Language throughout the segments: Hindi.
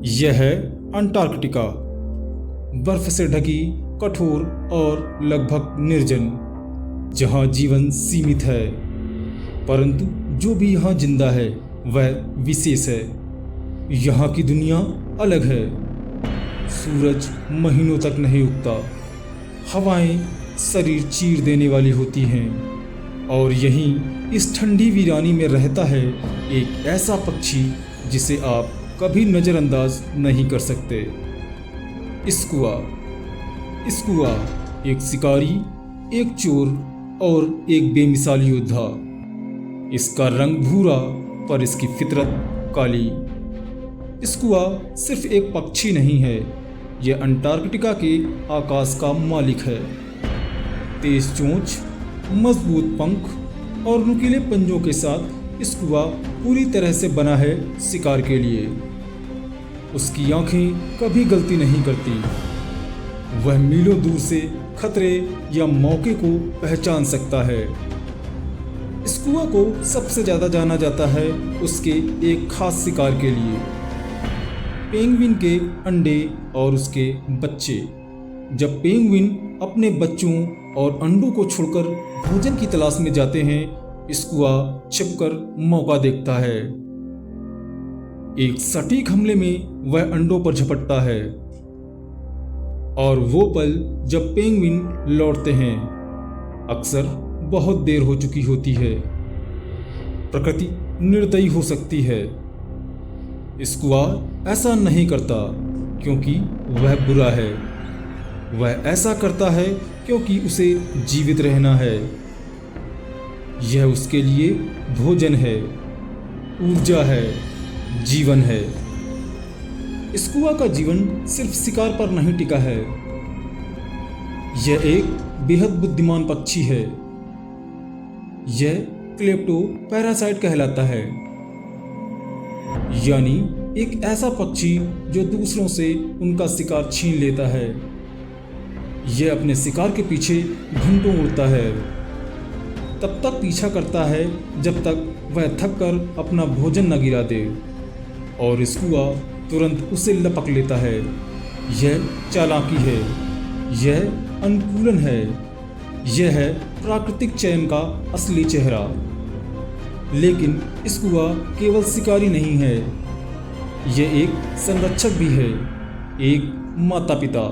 यह है अंटार्कटिका, बर्फ से ढकी, कठोर और लगभग निर्जन, जहां जीवन सीमित है। परंतु जो भी यहाँ जिंदा है वह विशेष है। यहाँ की दुनिया अलग है। सूरज महीनों तक नहीं उगता, हवाएं शरीर चीर देने वाली होती हैं, और यहीं इस ठंडी वीरानी में रहता है एक ऐसा पक्षी जिसे आप कभी नज़रअंदाज नहीं कर सकते। स्कुआ। स्कुआ एक शिकारी, एक चोर और एक बेमिसाल योद्धा। इसका रंग भूरा पर इसकी फितरत काली। स्कुआ सिर्फ एक पक्षी नहीं है, यह अंटार्कटिका के आकाश का मालिक है। तेज चोंच, मजबूत पंख और नुकीले पंजों के साथ स्कुआ पूरी तरह से बना है शिकार के लिए। उसकी आंखें कभी गलती नहीं करती। वह मीलों दूर से खतरे या मौके को पहचान सकता है। स्कुआ को सबसे ज़्यादा जाना जाता है उसके एक खास शिकार के लिए, पेंगुइन के अंडे और उसके बच्चे। जब पेंगुइन अपने बच्चों और अंडों को छोड़कर भोजन की तलाश में जाते हैं, स्कुआ छिपकर मौका देखता है। एक सटीक हमले में वह अंडों पर झपटता है, और वो पल जब पेंगुइन लौटते हैं अक्सर बहुत देर हो चुकी होती है। प्रकृति निर्दयी हो सकती है। स्कुआ ऐसा नहीं करता क्योंकि वह बुरा है, वह ऐसा करता है क्योंकि उसे जीवित रहना है। यह उसके लिए भोजन है, ऊर्जा है, जीवन है। स्कुआ का जीवन सिर्फ शिकार पर नहीं टिका है। यह एक बेहद बुद्धिमान पक्षी है। यह क्लेप्टो पैरासाइट कहलाता है, यानी एक ऐसा पक्षी जो दूसरों से उनका शिकार छीन लेता है। यह अपने शिकार के पीछे घंटों उड़ता है, तब तक पीछा करता है जब तक वह थक कर अपना भोजन न गिरा दे, और स्कुआ तुरंत उसे लपक लेता है। यह चालाकी है, यह अनुकूलन है, यह है प्राकृतिक चयन का असली चेहरा। लेकिन स्कुआ केवल शिकारी नहीं है, यह एक संरक्षक भी है, एक माता पिता।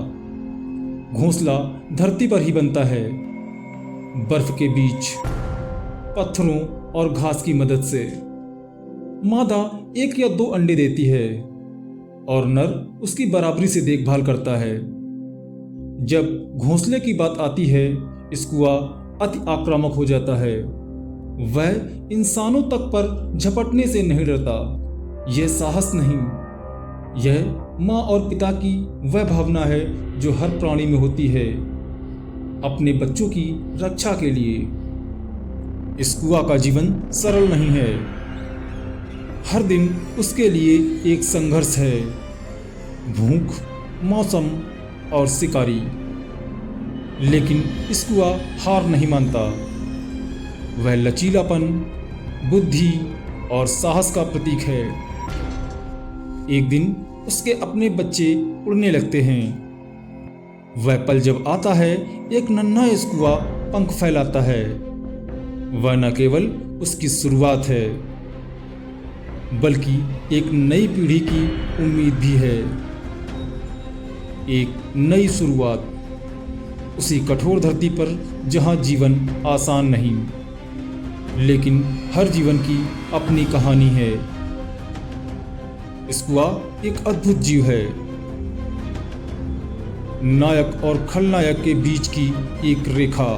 घोंसला धरती पर ही बनता है, बर्फ के बीच, पत्थरों और घास की मदद से। मादा 1 या 2 अंडे देती है और नर उसकी बराबरी से देखभाल करता है। जब घोंसले की बात आती है, स्कुआ अति आक्रामक हो जाता है। वह इंसानों तक पर झपटने से नहीं डरता। यह साहस नहीं, यह माँ और पिता की वह भावना है जो हर प्राणी में होती है, अपने बच्चों की रक्षा के लिए। स्कुआ का जीवन सरल नहीं है। हर दिन उसके लिए एक संघर्ष है, भूख, मौसम और शिकारी। लेकिन स्कुआ हार नहीं मानता। वह लचीलापन, बुद्धि और साहस का प्रतीक है। एक दिन उसके अपने बच्चे उड़ने लगते हैं। वह पल जब आता है, एक नन्हा स्कुआ पंख फैलाता है। वह न केवल उसकी शुरुआत है, बल्कि एक नई पीढ़ी की उम्मीद भी है। एक नई शुरुआत उसी कठोर धरती पर जहां जीवन आसान नहीं, लेकिन हर जीवन की अपनी कहानी है। स्कुआ एक अद्भुत जीव है, नायक और खलनायक के बीच की एक रेखा।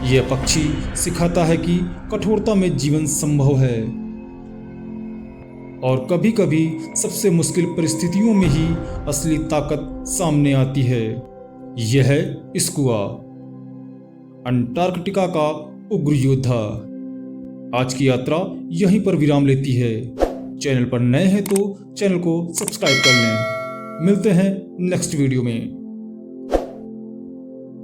यह पक्षी सिखाता है कि कठोरता में जीवन संभव है, और कभी कभी सबसे मुश्किल परिस्थितियों में ही असली ताकत सामने आती है। यह है स्कुआ, अंटार्कटिका का उग्र योद्धा। आज की यात्रा यहीं पर विराम लेती है। चैनल पर नए हैं तो चैनल को सब्सक्राइब कर लें। मिलते हैं नेक्स्ट वीडियो में।